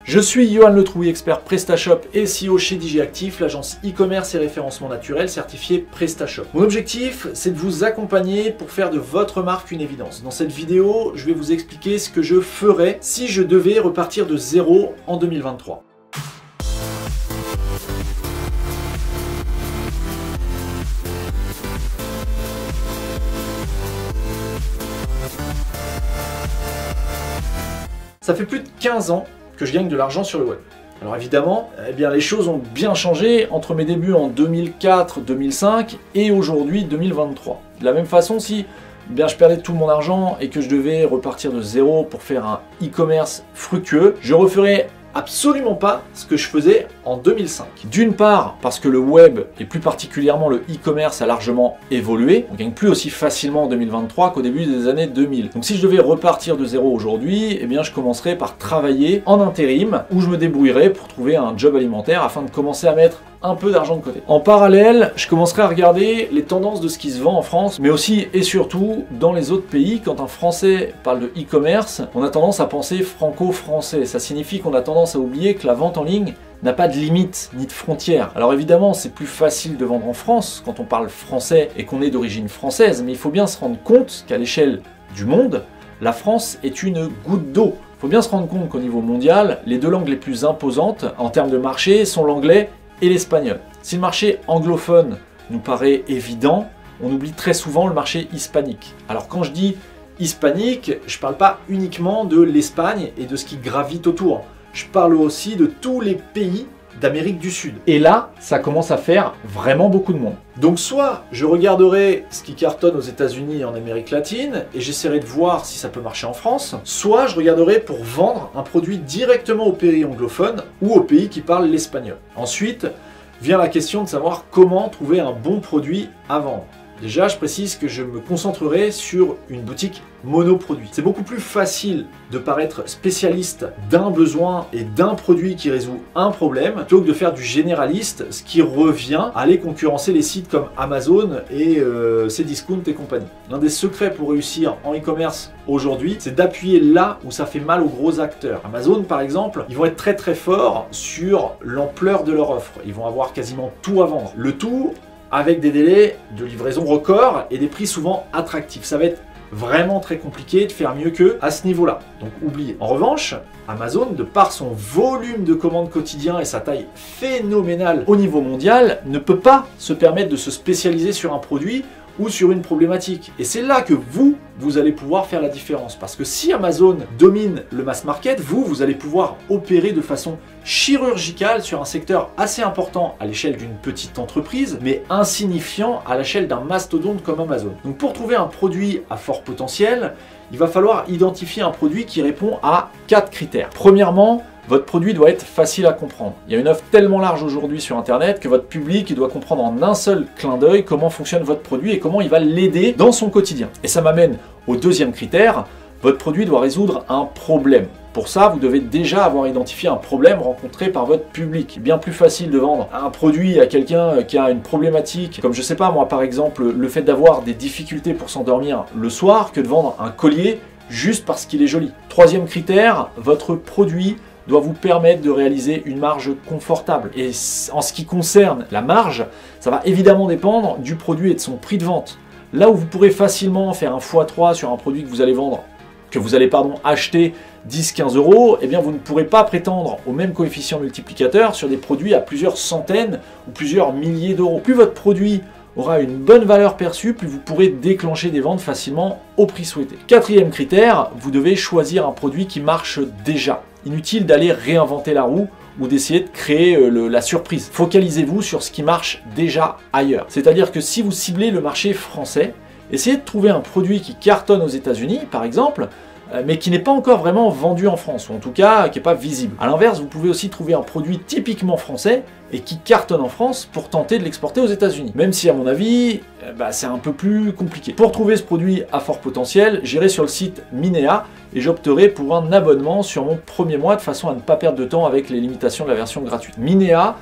Je suis Johan Le Trouy, expert PrestaShop et SEO chez DigiActif, l'agence e-commerce et référencement naturel certifiée PrestaShop. Mon objectif, c'est de vous accompagner pour faire de votre marque une évidence. Dans cette vidéo, je vais vous expliquer ce que je ferais si je devais repartir de zéro en 2023. Ça fait plus de 15 ans que je gagne de l'argent sur le web. Alors évidemment, les choses ont bien changé entre mes débuts en 2004-2005 et aujourd'hui 2023. De la même façon, si je perdais tout mon argent et que je devais repartir de zéro pour faire un e-commerce fructueux, je referais absolument pas ce que je faisais en 2005. D'une part, parce que le web, et plus particulièrement le e-commerce, a largement évolué. On gagne plus aussi facilement en 2023 qu'au début des années 2000. Donc si je devais repartir de zéro aujourd'hui, je commencerais par travailler en intérim, où je me débrouillerais pour trouver un job alimentaire afin de commencer à mettre un peu d'argent de côté. En parallèle, je commencerai à regarder les tendances de ce qui se vend en France, mais aussi et surtout dans les autres pays. Quand un Français parle de e-commerce, on a tendance à penser franco-français. Ça signifie qu'on a tendance à oublier que la vente en ligne n'a pas de limite ni de frontières. Alors évidemment, c'est plus facile de vendre en France quand on parle français et qu'on est d'origine française, mais il faut bien se rendre compte qu'à l'échelle du monde, la France est une goutte d'eau. Il faut bien se rendre compte qu'au niveau mondial, les deux langues les plus imposantes en termes de marché sont l'anglais et l'espagnol. Si le marché anglophone nous paraît évident, on oublie très souvent le marché hispanique. Alors quand je dis hispanique, je ne parle pas uniquement de l'Espagne et de ce qui gravite autour. Je parle aussi de tous les pays d'Amérique du Sud. Et là, ça commence à faire vraiment beaucoup de monde. Donc soit je regarderai ce qui cartonne aux États-Unis et en Amérique latine et j'essaierai de voir si ça peut marcher en France, soit je regarderai pour vendre un produit directement aux pays anglophones ou aux pays qui parlent l'espagnol. Ensuite, vient la question de savoir comment trouver un bon produit à vendre. Déjà, je précise que je me concentrerai sur une boutique monoproduit. C'est beaucoup plus facile de paraître spécialiste d'un besoin et d'un produit qui résout un problème plutôt que de faire du généraliste, ce qui revient à aller concurrencer les sites comme Amazon et Cdiscount et compagnie. L'un des secrets pour réussir en e-commerce aujourd'hui, c'est d'appuyer là où ça fait mal aux gros acteurs. Amazon, par exemple, ils vont être très très forts sur l'ampleur de leur offre. Ils vont avoir quasiment tout à vendre. Le tout avec des délais de livraison records et des prix souvent attractifs. Ça va être vraiment très compliqué de faire mieux qu'eux à ce niveau-là. Donc oubliez. En revanche, Amazon, de par son volume de commandes quotidien et sa taille phénoménale au niveau mondial, ne peut pas se permettre de se spécialiser sur un produit ou sur une problématique. Et c'est là que vous allez pouvoir faire la différence. Parce que si Amazon domine le mass market, vous allez pouvoir opérer de façon chirurgicale sur un secteur assez important à l'échelle d'une petite entreprise, mais insignifiant à l'échelle d'un mastodonte comme Amazon. Donc pour trouver un produit à fort potentiel, il va falloir identifier un produit qui répond à 4 critères. Premièrement, votre produit doit être facile à comprendre. Il y a une offre tellement large aujourd'hui sur Internet que votre public doit comprendre en un seul clin d'œil comment fonctionne votre produit et comment il va l'aider dans son quotidien. Et ça m'amène au deuxième critère, votre produit doit résoudre un problème. Pour ça, vous devez déjà avoir identifié un problème rencontré par votre public. Bien plus facile de vendre un produit à quelqu'un qui a une problématique, comme je sais pas moi par exemple, le fait d'avoir des difficultés pour s'endormir le soir, que de vendre un collier juste parce qu'il est joli. Troisième critère, votre produit doit vous permettre de réaliser une marge confortable. Et en ce qui concerne la marge, ça va évidemment dépendre du produit et de son prix de vente. Là où vous pourrez facilement faire un x3 sur un produit que vous allez vendre, acheter 10-15 euros, vous ne pourrez pas prétendre au même coefficient multiplicateur sur des produits à plusieurs centaines ou plusieurs milliers d'euros. Plus votre produit aura une bonne valeur perçue, plus vous pourrez déclencher des ventes facilement au prix souhaité. Quatrième critère, vous devez choisir un produit qui marche déjà. Inutile d'aller réinventer la roue ou d'essayer de créer la surprise. Focalisez-vous sur ce qui marche déjà ailleurs. C'est-à-dire que si vous ciblez le marché français, essayez de trouver un produit qui cartonne aux États-Unis, par exemple, mais qui n'est pas encore vraiment vendu en France, ou en tout cas qui n'est pas visible. A l'inverse, vous pouvez aussi trouver un produit typiquement français et qui cartonne en France pour tenter de l'exporter aux États-Unis. Même si à mon avis, c'est un peu plus compliqué. Pour trouver ce produit à fort potentiel, j'irai sur le site Minea et j'opterai pour un abonnement sur mon premier mois de façon à ne pas perdre de temps avec les limitations de la version gratuite. Minea,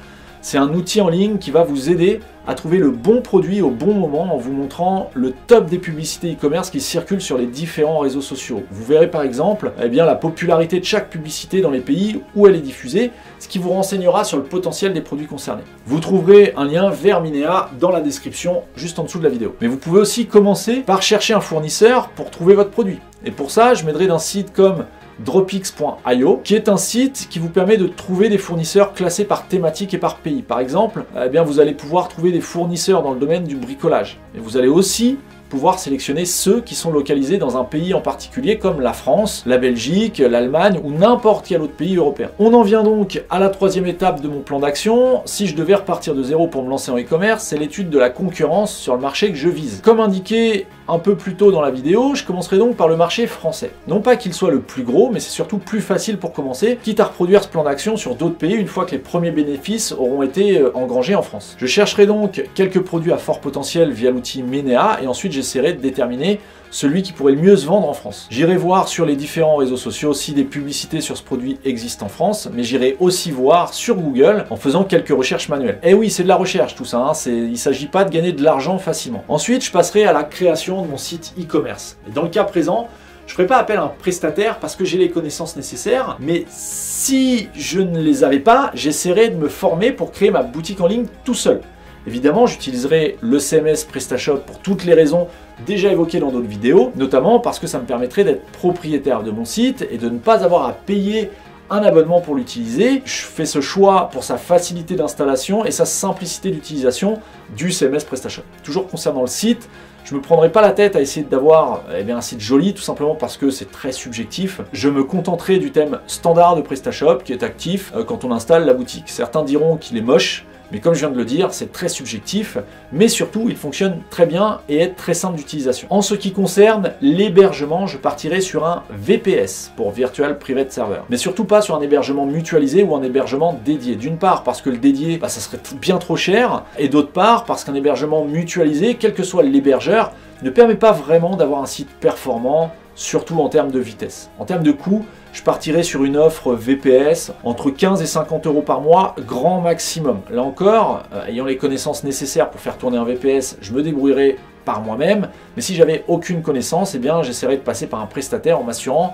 C'est un outil en ligne qui va vous aider à trouver le bon produit au bon moment en vous montrant le top des publicités e-commerce qui circulent sur les différents réseaux sociaux. Vous verrez par exemple la popularité de chaque publicité dans les pays où elle est diffusée, ce qui vous renseignera sur le potentiel des produits concernés. Vous trouverez un lien vers Minea dans la description juste en dessous de la vidéo. Mais vous pouvez aussi commencer par chercher un fournisseur pour trouver votre produit. Et pour ça, je m'aiderai d'un site comme Dropix.io, qui est un site qui vous permet de trouver des fournisseurs classés par thématique et par pays. Par exemple, vous allez pouvoir trouver des fournisseurs dans le domaine du bricolage. Et vous allez aussi pouvoir sélectionner ceux qui sont localisés dans un pays en particulier comme la France, la Belgique, l'Allemagne ou n'importe quel autre pays européen. On en vient donc à la troisième étape de mon plan d'action. Si je devais repartir de zéro pour me lancer en e-commerce, c'est l'étude de la concurrence sur le marché que je vise. Comme indiqué un peu plus tôt dans la vidéo, je commencerai donc par le marché français. Non pas qu'il soit le plus gros, mais c'est surtout plus facile pour commencer, quitte à reproduire ce plan d'action sur d'autres pays une fois que les premiers bénéfices auront été engrangés en France. Je chercherai donc quelques produits à fort potentiel via l'outil Minea et ensuite j'essaierai de déterminer celui qui pourrait le mieux se vendre en France. J'irai voir sur les différents réseaux sociaux si des publicités sur ce produit existent en France, mais j'irai aussi voir sur Google en faisant quelques recherches manuelles. Et oui, c'est de la recherche tout ça, hein, il ne s'agit pas de gagner de l'argent facilement. Ensuite, je passerai à la création de mon site e-commerce. Et dans le cas présent, je ne ferai pas appel à un prestataire parce que j'ai les connaissances nécessaires, mais si je ne les avais pas, j'essaierai de me former pour créer ma boutique en ligne tout seul. Évidemment, j'utiliserai le CMS PrestaShop pour toutes les raisons déjà évoquées dans d'autres vidéos, notamment parce que ça me permettrait d'être propriétaire de mon site et de ne pas avoir à payer un abonnement pour l'utiliser. Je fais ce choix pour sa facilité d'installation et sa simplicité d'utilisation du CMS PrestaShop. Toujours concernant le site, je ne me prendrai pas la tête à essayer d'avoir un site joli, tout simplement parce que c'est très subjectif. Je me contenterai du thème standard de PrestaShop qui est actif quand on installe la boutique. Certains diront qu'il est moche, mais comme je viens de le dire, c'est très subjectif, mais surtout il fonctionne très bien et est très simple d'utilisation. En ce qui concerne l'hébergement, je partirai sur un VPS pour Virtual Private Server, mais surtout pas sur un hébergement mutualisé ou un hébergement dédié. D'une part parce que le dédié, ça serait bien trop cher, et d'autre part parce qu'un hébergement mutualisé, quel que soit l'hébergeur, ne permet pas vraiment d'avoir un site performant, surtout en termes de vitesse. En termes de coût, je partirai sur une offre VPS entre 15 et 50 € par mois, grand maximum. Là encore, ayant les connaissances nécessaires pour faire tourner un VPS, je me débrouillerai par moi-même. Mais si j'avais aucune connaissance, j'essaierai de passer par un prestataire en m'assurant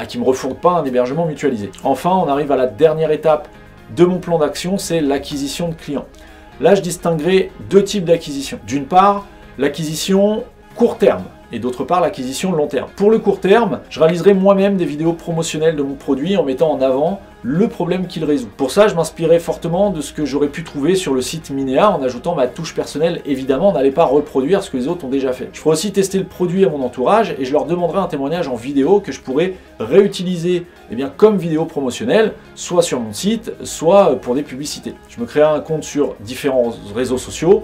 qu'il ne me refourgue pas un hébergement mutualisé. Enfin, on arrive à la dernière étape de mon plan d'action, c'est l'acquisition de clients. Là, je distinguerai deux types d'acquisition. D'une part, l'acquisition court terme, et d'autre part l'acquisition long terme. Pour le court terme, je réaliserai moi-même des vidéos promotionnelles de mon produit en mettant en avant le problème qu'il résout. Pour ça, je m'inspirais fortement de ce que j'aurais pu trouver sur le site Minea en ajoutant ma touche personnelle. Évidemment, on n'allait pas reproduire ce que les autres ont déjà fait. Je ferai aussi tester le produit à mon entourage et je leur demanderai un témoignage en vidéo que je pourrais réutiliser comme vidéo promotionnelle, soit sur mon site, soit pour des publicités. Je me créerai un compte sur différents réseaux sociaux,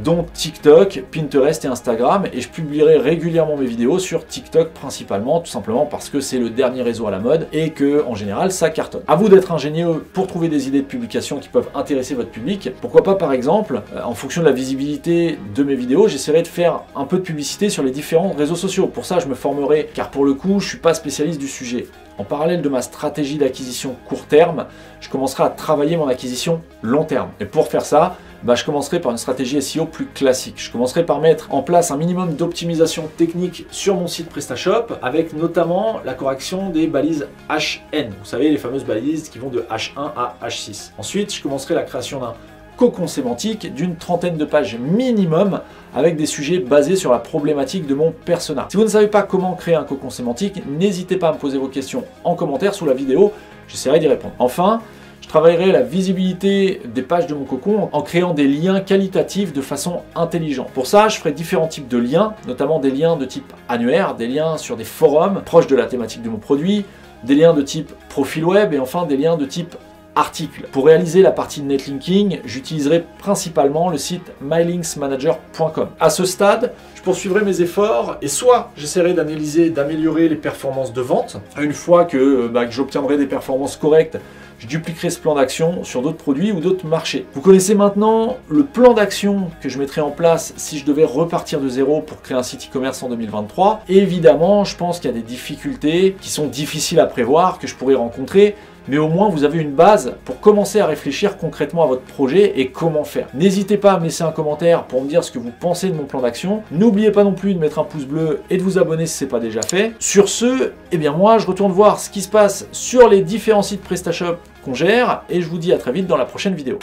dont TikTok, Pinterest et Instagram, et je publierai régulièrement mes vidéos sur TikTok principalement, tout simplement parce que c'est le dernier réseau à la mode et que en général ça cartonne. À vous d'être ingénieux pour trouver des idées de publication qui peuvent intéresser votre public. Pourquoi pas par exemple, en fonction de la visibilité de mes vidéos, j'essaierai de faire un peu de publicité sur les différents réseaux sociaux. Pour ça je me formerai, car pour le coup je suis pas spécialiste du sujet. En parallèle de ma stratégie d'acquisition court terme, je commencerai à travailler mon acquisition long terme. Et pour faire ça, je commencerai par une stratégie SEO plus classique. Je commencerai par mettre en place un minimum d'optimisation technique sur mon site PrestaShop, avec notamment la correction des balises HN. Vous savez, les fameuses balises qui vont de H1 à H6. Ensuite, je commencerai la création d'un cocon sémantique d'une 30aine de pages minimum avec des sujets basés sur la problématique de mon persona. Si vous ne savez pas comment créer un cocon sémantique, n'hésitez pas à me poser vos questions en commentaire sous la vidéo, j'essaierai d'y répondre. Enfin, je travaillerai la visibilité des pages de mon cocon en créant des liens qualitatifs de façon intelligente. Pour ça, je ferai différents types de liens, notamment des liens de type annuaire, des liens sur des forums proches de la thématique de mon produit, des liens de type profil web et enfin des liens de type article. Pour réaliser la partie netlinking, j'utiliserai principalement le site mylinksmanager.com. À ce stade, je poursuivrai mes efforts et soit j'essaierai d'analyser, d'améliorer les performances de vente. Une fois que j'obtiendrai des performances correctes, je dupliquerai ce plan d'action sur d'autres produits ou d'autres marchés. Vous connaissez maintenant le plan d'action que je mettrai en place si je devais repartir de zéro pour créer un site e-commerce en 2023. Et évidemment, je pense qu'il y a des difficultés qui sont difficiles à prévoir, que je pourrais rencontrer, mais au moins vous avez une base pour commencer à réfléchir concrètement à votre projet et comment faire. N'hésitez pas à me laisser un commentaire pour me dire ce que vous pensez de mon plan d'action. N'oubliez pas non plus de mettre un pouce bleu et de vous abonner si ce n'est pas déjà fait. Sur ce, eh bien moi je retourne voir ce qui se passe sur les différents sites PrestaShop qu'on gère et je vous dis à très vite dans la prochaine vidéo.